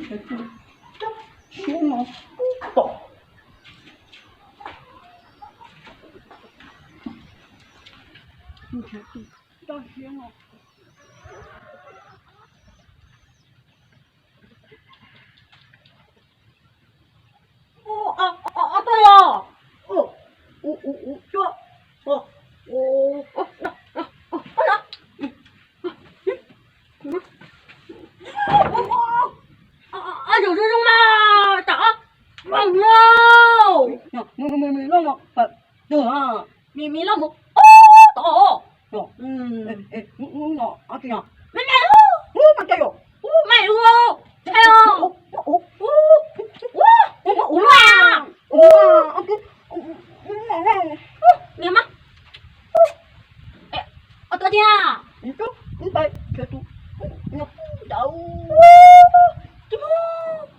天哪，倒！你看，大天了。哦啊啊啊！对了，哦，我这，哦，哦，有这种吗？打！没那么，啊，没那么，哦，打，阿弟啊，没有，没有，没有，还有，哇，阿弟，你吗？哎，大爹，你这，你白，这都，我不到，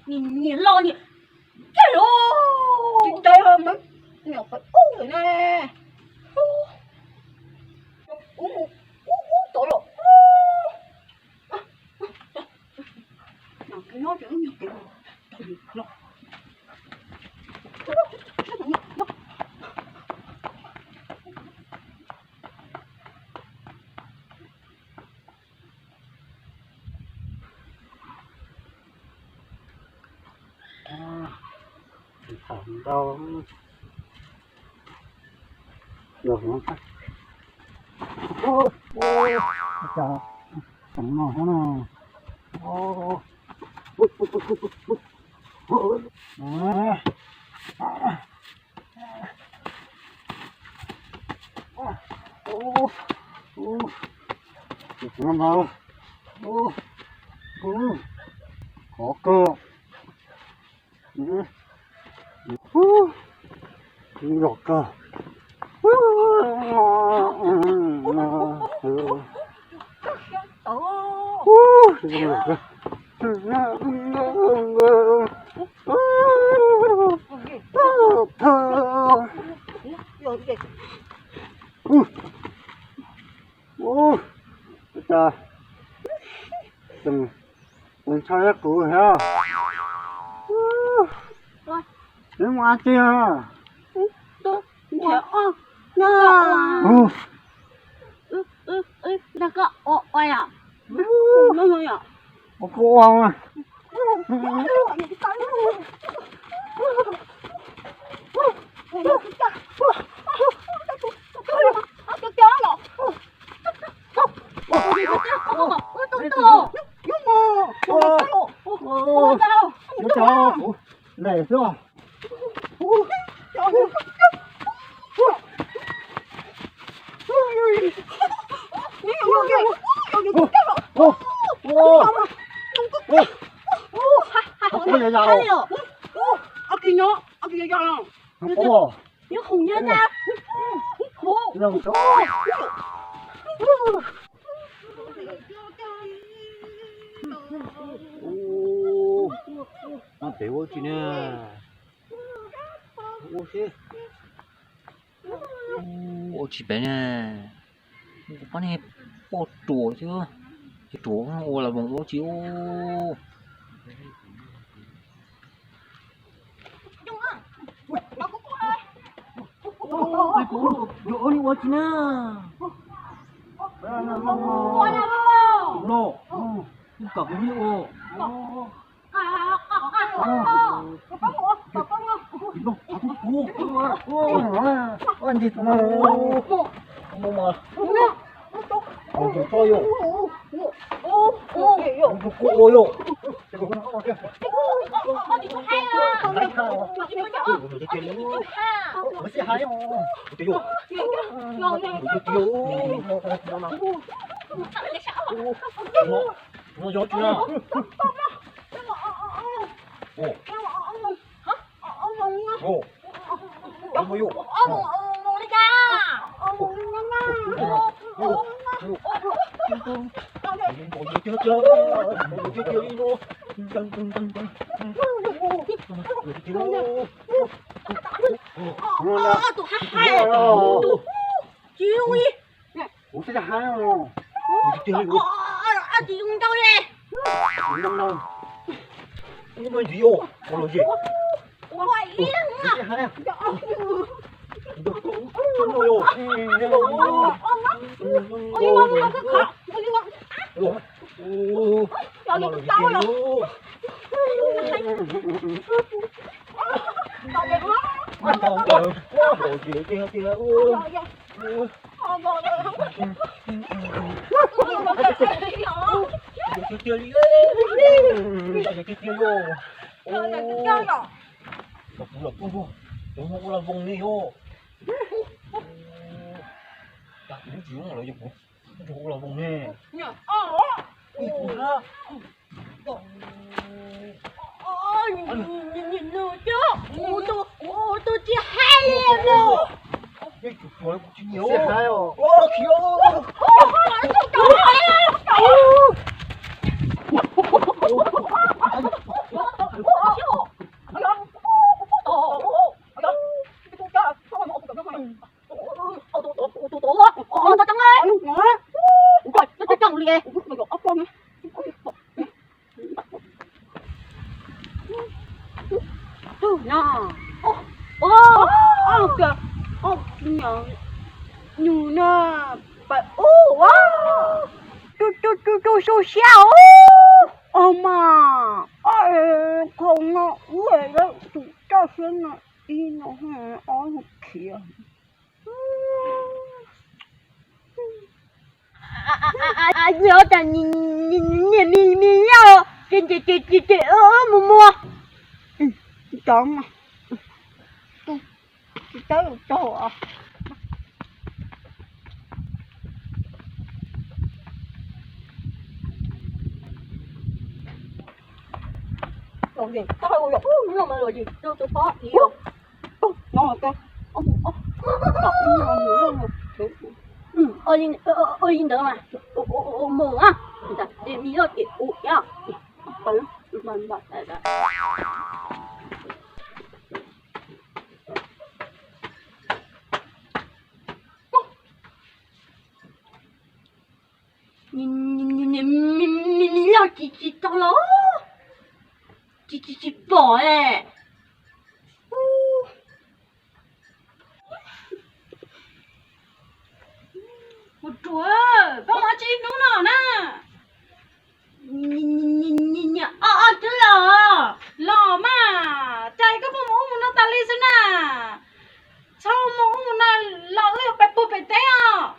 你老你，加油！加油吗？你要快哦呢！到了！给我这个，给我，到了。thằng đâu được không ta ôi ôi trời thằng nào thế nào ôi nó đâu có cơ lọt cơ trời đừng sao giác cụ hả đến ngoài chưa那个，哎呀，呀，我哭啊！累是吧？有红娘的，나 배워지네. 옷이, 집에네. 오빠네 뽀 đùa chứ. Cái đùa ô là bằng ô chiếu. Yo ni wachina. No. Cả cái hiệu. Anh đi mà. Mà. Ông cho yo. Cô yo. Cái gì ô? Con gì? Ngoài yên à. Cái hai à? Trời ơi. Con ơi ô. Ôi ngon cái khóc. Ôi ngon. Trời ơi tôi đau rồi. Trời ơi quá. Rồi kìa kìa kìa. Kìa đi lên. Kìa vô. Đừng là vùng đi ô. Đặt những chuyện mà lợi dụng. Đừng là vùng nè. Ôi nhìn nữa chứ. Tôi chỉ hai em rồi. Rồi chuyện nhiều. Ô khiêu. Tôi sao mà không nó về đó tụi ta xem là đi nó ở một kia nhớ ta nhìn nhau chị mua chọn mà tới chỗ à rồi gì tao rồi nhưng mà rồi gì tôi có gì không ngon rồi ơi nhìn đỡ mà mờ á để mi ơi để nhá mình nhìn là chị tao lo chị bỏ ấy một chúa bác má chị đúng nào nè nhìn chứ lò mà chạy cái bông mũ nó ta lên xem nè sao mũ nó lò cái bẹp bẹp bẹp té à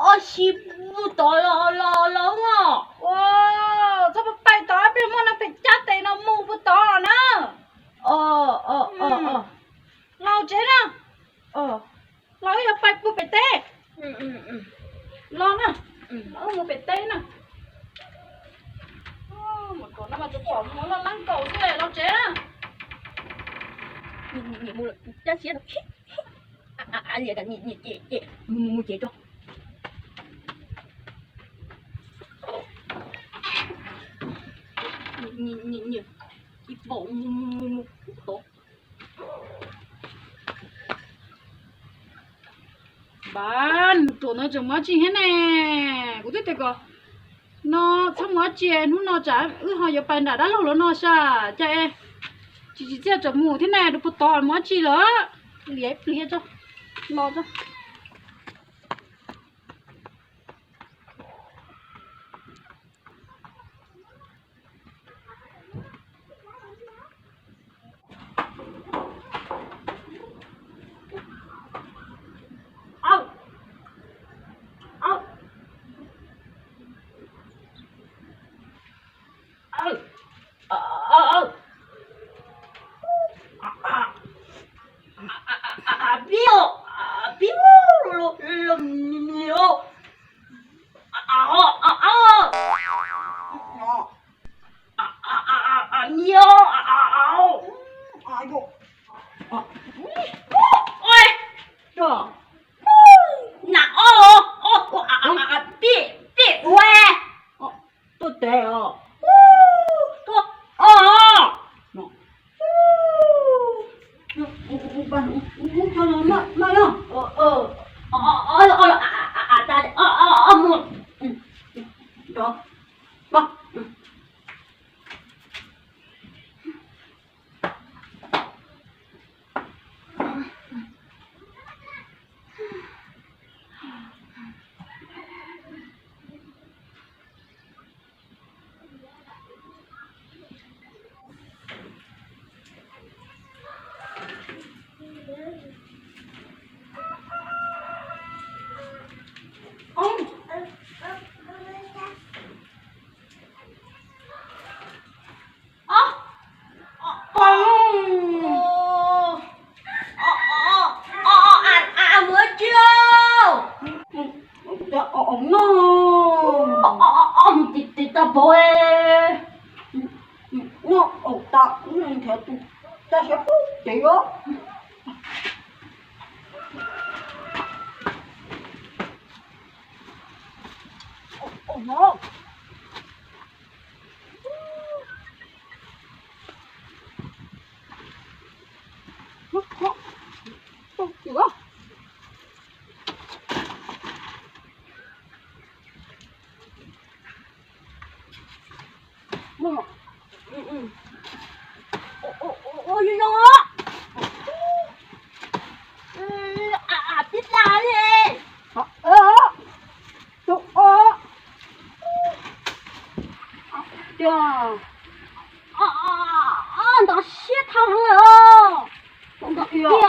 ôi xí bu to lò ngọ wow sao bẹp to bẹp mũ nó bẹp chát té nó mũ bu to nè lò chết nè lò cái bẹp bẹp té lò nè lò một bẹp té nè một con nó mà chụp bỏ muốn nó lăn cầu thế này nó chết á nhìn mua chắc chết rồi anh vậy cả nhìn mua chết cho nhìn cái bộ mua tốt bạn tụi nó chồng nó chi hết nè cũng thích cái nó xong nó chè nó chả họ giờ bàn đã lâu nó sao chạy chỉ cho mù thế này được to mà chi nữa liếc cho lo cho Bill bố ơi nó ta theo ta sẽ phúc chị đó nó chị đó nó ôi nó biết là đi 야, 나 싫다고요. 야.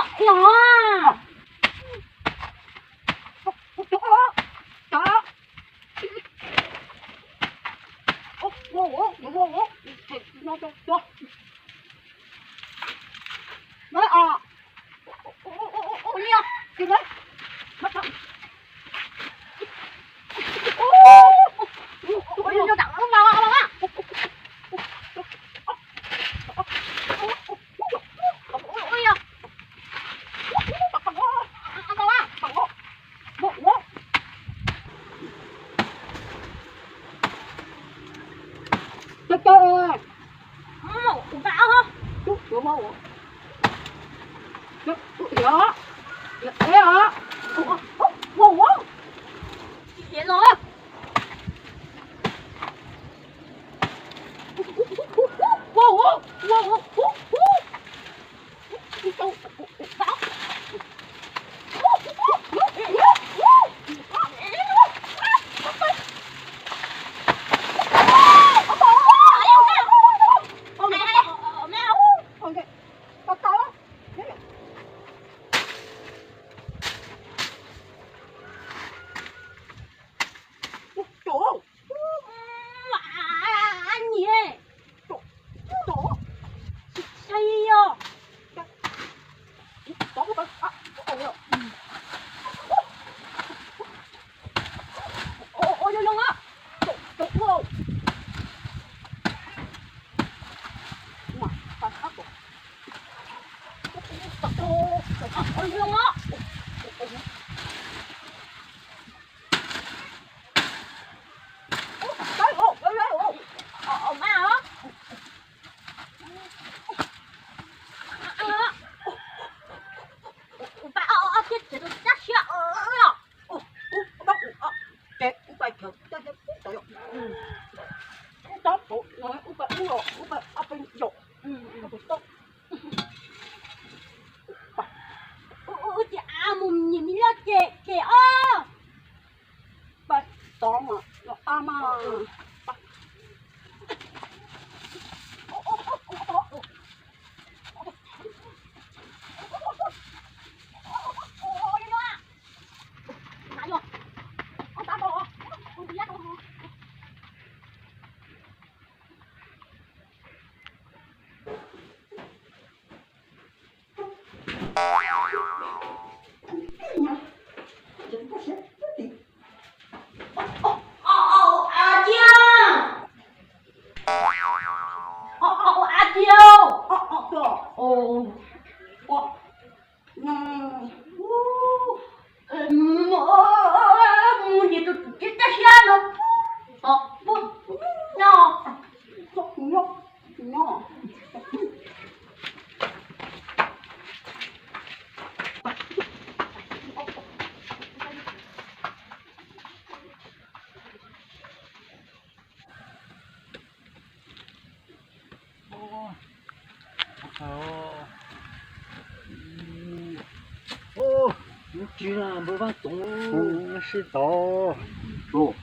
居然没法动，是到哦，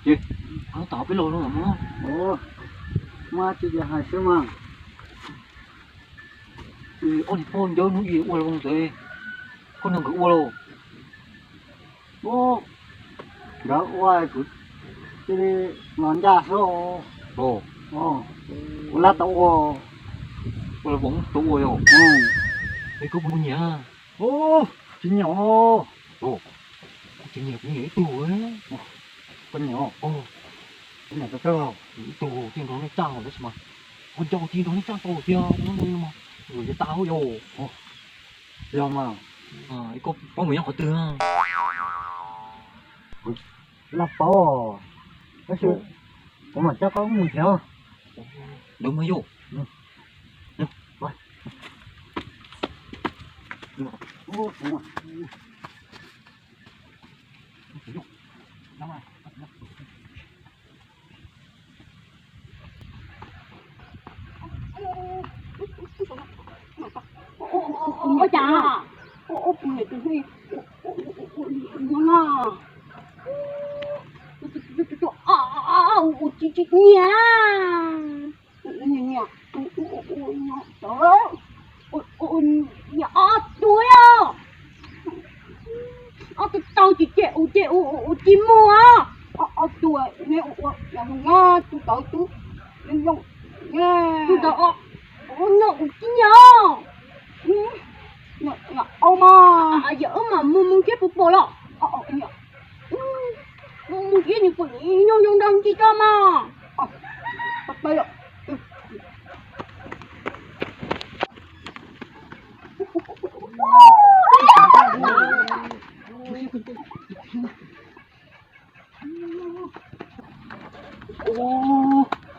姐，俺打不了了吗？嘛这个还是嘛，你放掉弄嘢，我来放嘴，可能个我喽。然后我这里老家说哦，我拉到我，我来放到我哟。你个不娘？真鸟，这你也多哎。不鸟， này cái cơ tổ tiên đó nó trang rồi đấy mà con trâu tiên đó nó trang tổ tiên nó nuôi mà rồi cái tao rồi do mà cái có mấy họ từ lắp bao cái sự cũng mà chắc có mùi theo đúng mới vô ôi chà ôi mày từ khi nó chị nhà nhà trời ơi nhà đuôi à tao chỉ chị mua đuôi nè nhà nga tụi tao tụi nhung nha tụi tao nó chị nhà nhà ông mà giờ mà mua cái phục bộ lo nhà mua cái như quần nhung đang chỉ cho mà bây giờ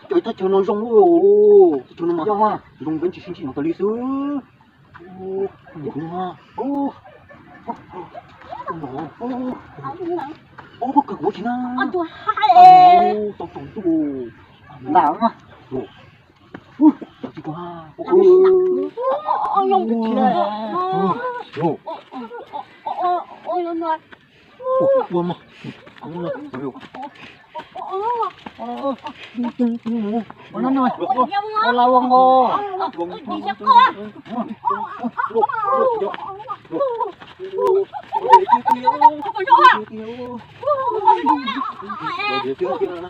trời ta chờ nó rong rồi chờ nó mà do mà rong vẫn chỉ xin chỉ nó tới lý sư đúng mà bố cực bố chỉ na tôi hai tao tao tao đảo mà chỉ qua nhung thì đây ôi nó nói ủa mà nó nói là ông ngô đi chắc con Hãy subscribe cho kênh Ghiền Mì Gõ để không bỏ lỡ những video hấp dẫn.